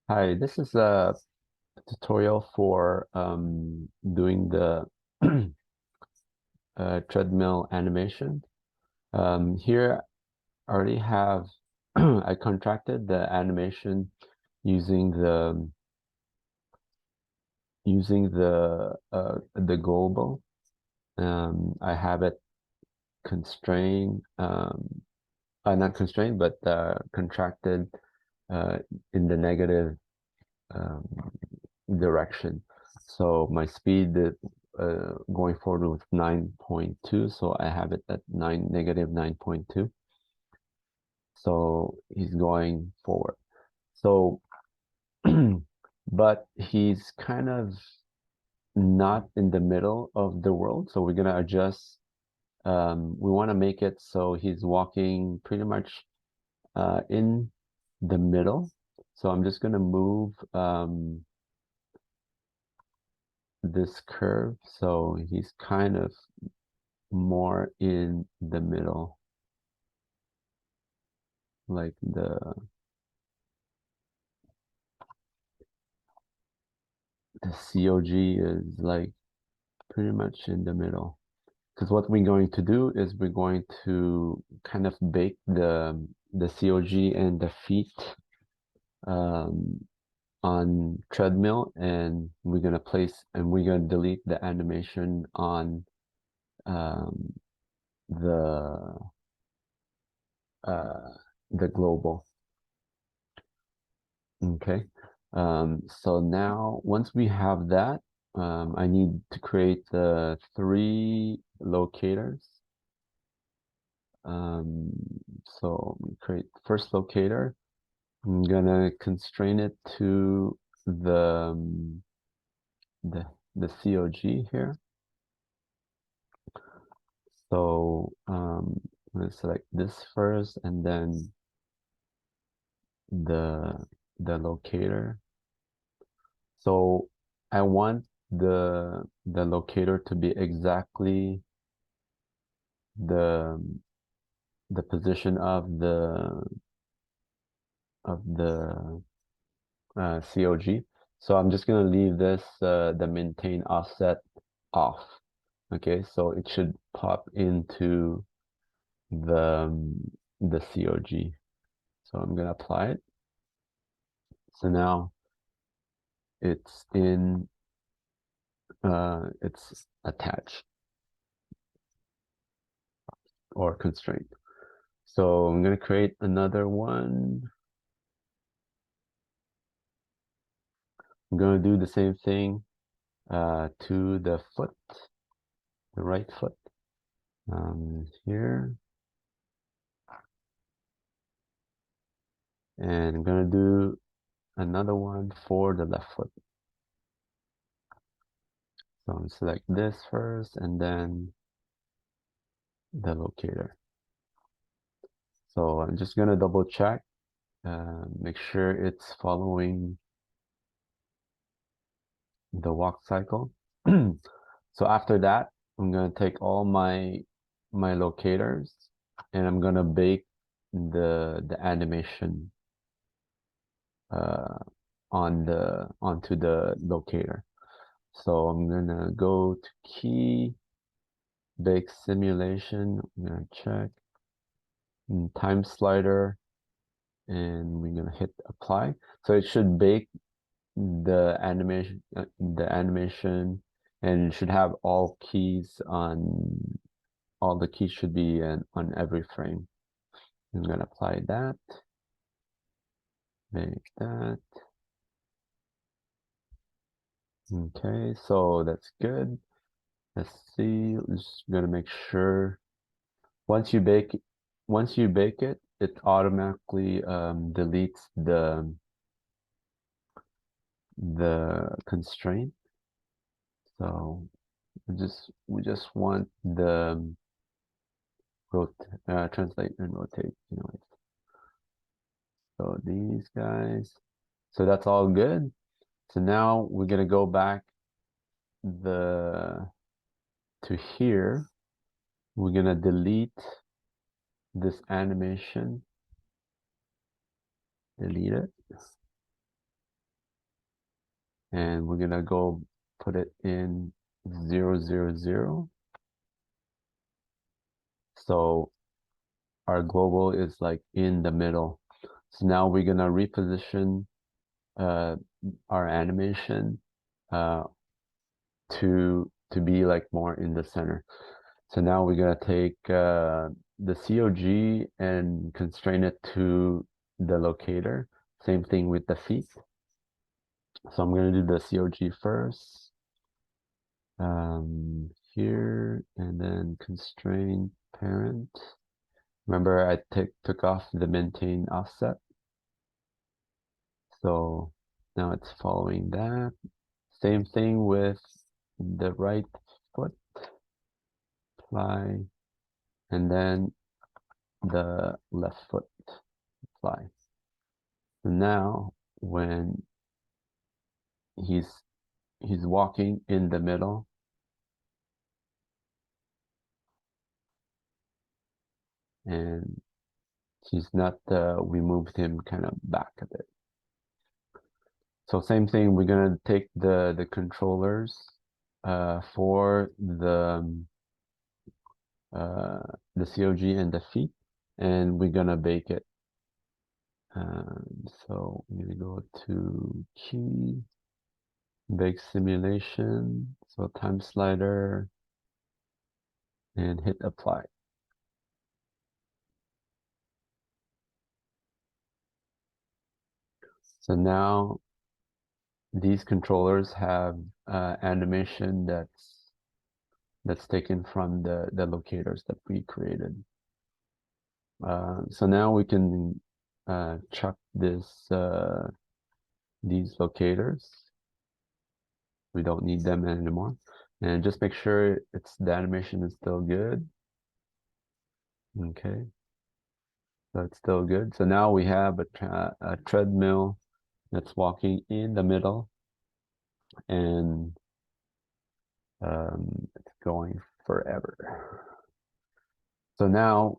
Hi, this is a tutorial for doing the treadmill animation. Here I already have I contracted the animation using the global. I have it constrained, not constrained, but contracted uh, in the negative um, direction. So my speed going forward with 9.2, so I have it at negative 9.2. So he's going forward. So, but he's kind of not in the middle of the world. So we're gonna adjust. We want to make it so he's walking pretty much in the middle. So I'm just gonna move this curve so he's kind of more in the middle, like the COG is like pretty much in the middle. Because what we're going to do is we're going to kind of bake the COG and the feet um, on treadmill, and we're gonna delete the animation on um, the uh, the global. Okay. So now once we have that, I need to create the three locators. Um, so create first locator. I'm gonna constrain it to the the COG here. So I'm gonna select this first and then the the locator. So I want the locator to be exactly the the position of the COG. So I'm just gonna leave this the maintain offset off. Okay, so it should pop into the COG. So I'm gonna apply it. So now it's it's attached or constraint. So I'm gonna create another one. I'm gonna do the same thing to the foot, the right foot. Here, and I'm gonna do another one for the left foot. So I'm select this first and then the locator. So I'm just gonna double check, make sure it's following the walk cycle. So after that, I'm gonna take all my locators and I'm gonna bake the animation uh, onto the locator. So I'm gonna go to key, bake simulation. I'm gonna check time slider, and we're gonna hit apply. So it should bake the animation, and it should have all keys on. All the keys should be on every frame. I'm gonna apply that. Make that. Okay, so that's good. Let's see. Just gonna make sure once you bake it, it automatically deletes the constraint. So we just want the translate and rotate, you know. So these guys. So that's all good. So now we're gonna go back the to here. We're gonna delete this animation. Delete it. and we're gonna go put it in 0, 0, 0. So our global is like in the middle. So now we're gonna reposition our animation to be like more in the center. So now we're gonna take the COG and constrain it to the locator. Same thing with the feet. So I'm gonna do the COG first. Here, and then constrain parent. Remember, I took off the maintain offset. So now it's following that. Same thing with the right foot, apply, and then the left foot, apply. So now when he's walking in the middle, and he's not, we moved him kind of back a bit. So same thing, we're gonna take the controllers for the COG and the feet, and we're gonna bake it. So I'm gonna go to key, bake simulation, so time slider, and hit apply. So now these controllers have animation that's taken from the locators that we created. So now we can chuck these locators. We don't need them anymore. And just make sure the animation is still good. Okay. So it's still good. So now we have a treadmill that's walking in the middle, and it's going forever. So now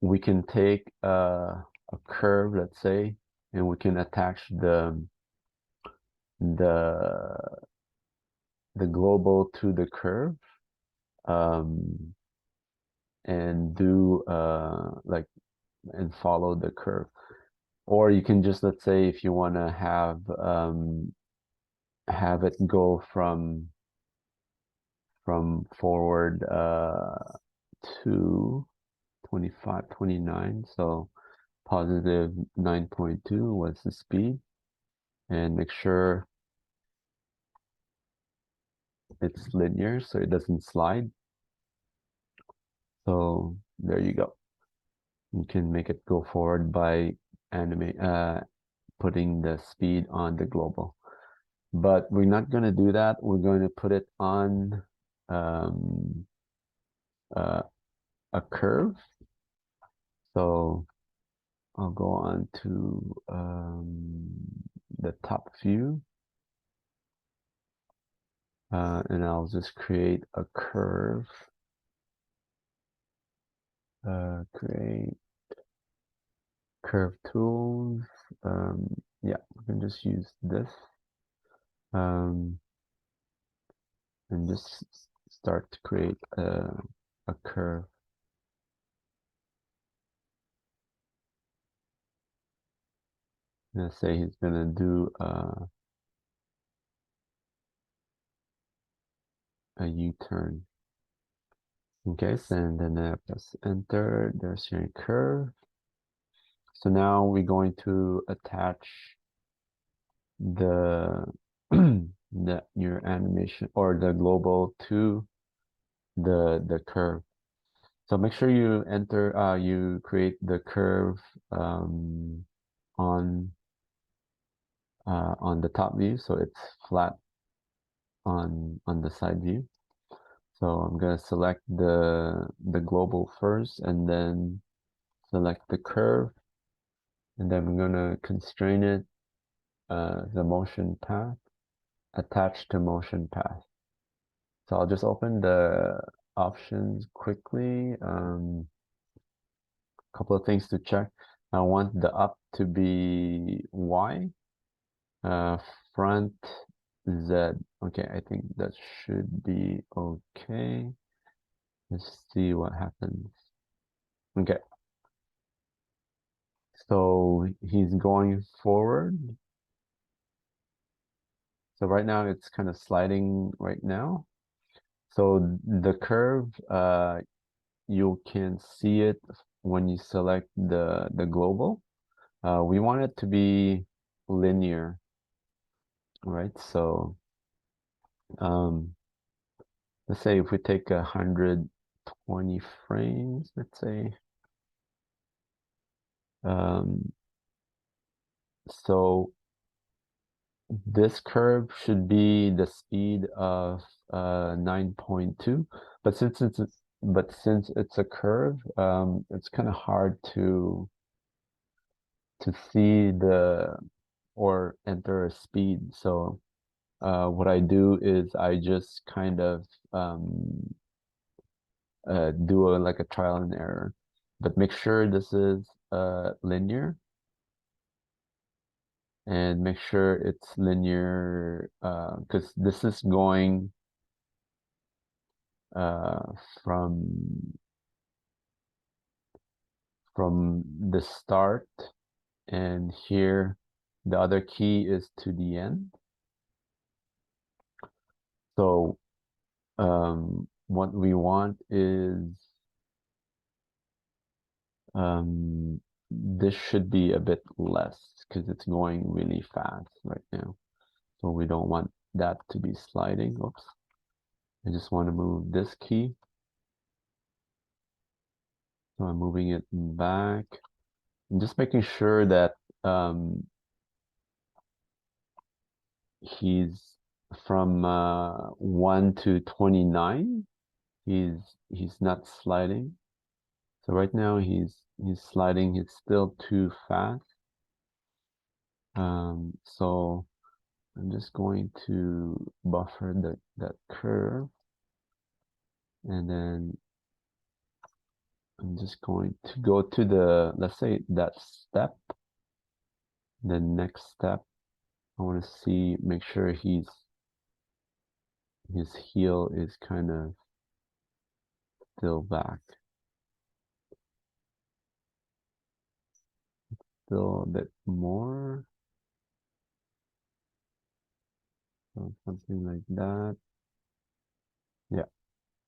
we can take a curve, let's say, and we can attach the global to the curve, and do like, and follow the curve. Or you can just, let's say, if you want to have it go from forward to 25, 29. So positive 9.2 was the speed, and make sure it's linear so it doesn't slide. So there you go. You can make it go forward by putting the speed on the global. But we're not going to do that. We're going to put it on a curve. So I'll go on to the top view, and I'll just create a curve. Create curve tools. Yeah, we can just use this, and just start to create a curve. Let's say he's gonna do a U-turn. Okay, so and then I press enter. There's your curve. So now we're going to attach the your animation or the global to the curve. So make sure you enter you create the curve on the top view, so it's flat on the side view. So I'm gonna select the global first, and then select the curve, and then I'm gonna constrain it, the motion path, attach to motion path. So I'll just open the options quickly. A couple of things to check. I want the up to be Y, front Z. Okay, I think that should be okay. Let's see what happens. Okay. So he's going forward. So right now it's kind of sliding right now. So the curve, you can see it when you select the global. We want it to be linear, right? So um, let's say if we take 120 frames, let's say, um, so this curve should be the speed of 9.2, but since it's a curve, it's kind of hard to see the or enter a speed. So what I do is I just kind of do like a trial and error, but make sure this is linear and make sure it's linear because this is going uh, from the start, and here the other key is to the end. So what we want is this should be a bit less because it's going really fast right now. So we don't want that to be sliding. Oops. I just want to move this key. So I'm moving it back. I'm just making sure that he's from 1 to 29. He's not sliding. So right now he's sliding. It's still too fast. So I'm just going to buffer that curve, and then I'm just going to go to the, let's say that step, the next step. I want to see, make sure his heel is kind of still back, still a bit more, so something like that. Yeah,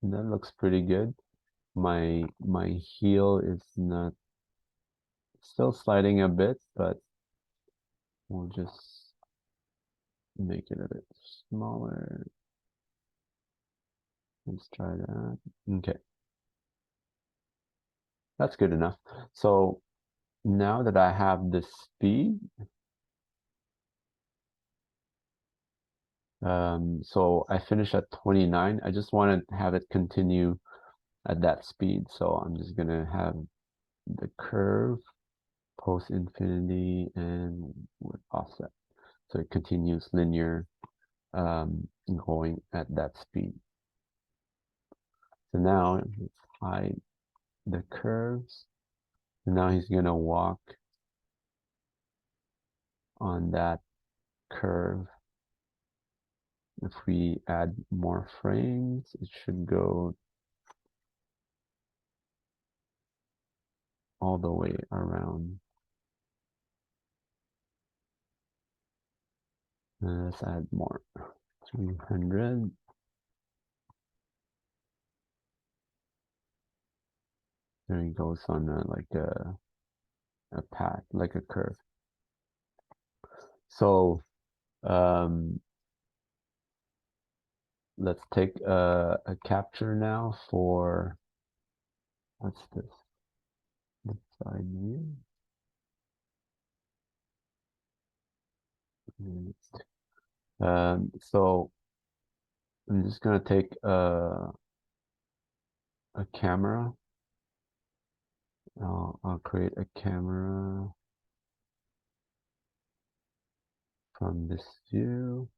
that looks pretty good. My heel is not still sliding a bit, but we'll just make it a bit smaller. Let's try that. Okay, that's good enough. So now that I have the speed, so I finished at 29. I just want to have it continue at that speed. So I'm just gonna have the curve post infinity and with offset. So it continues linear, going at that speed. So now let's hide the curves. And now he's gonna walk on that curve. If we add more frames, it should go all the way around. Let's add more. 300. There he goes on like a path, like a curve. So let's take a capture now for, what's this? The side view. So I'm just gonna take a camera. I'll create a camera from this view.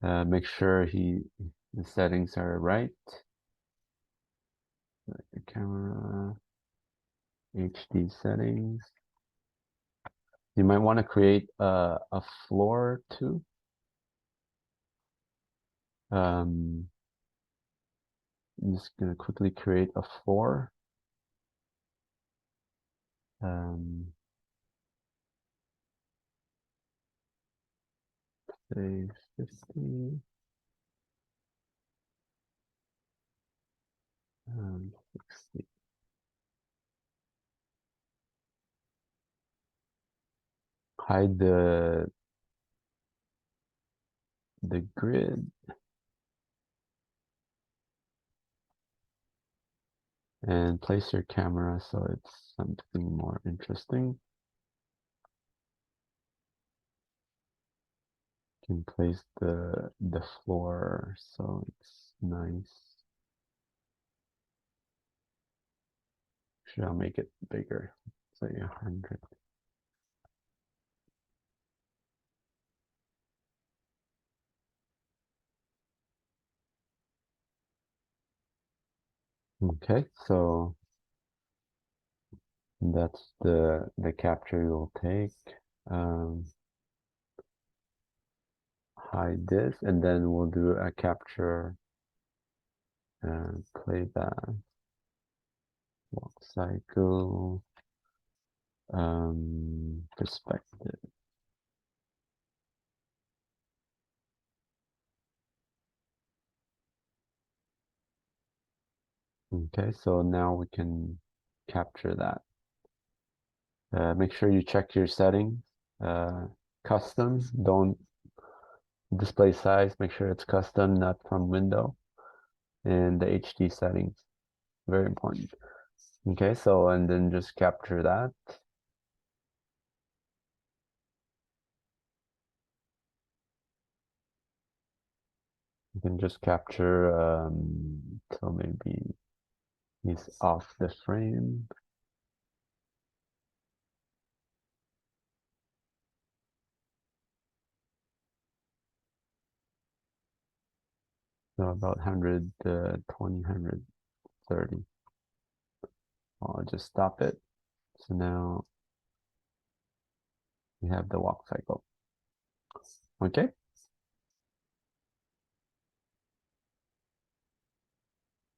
Make sure the settings are right. The camera, HD settings. You might want to create a floor too. I'm just gonna quickly create a floor. Say 50, 60. Hide the grid and place your camera so it's something more interesting. You can place the floor so it's nice. Actually, I'll make it bigger, say 100. Okay, so that's the capture you'll take. Hide this, and then we'll do a capture and playback, walk cycle, perspective. Okay, so now we can capture that. Make sure you check your settings. Custom, don't display size, make sure it's custom, not from window. And the HD settings, very important. Okay, so and then just capture that. You can just capture so maybe he's off the frame. So about 120, 130. I'll just stop it. So now we have the walk cycle. Okay.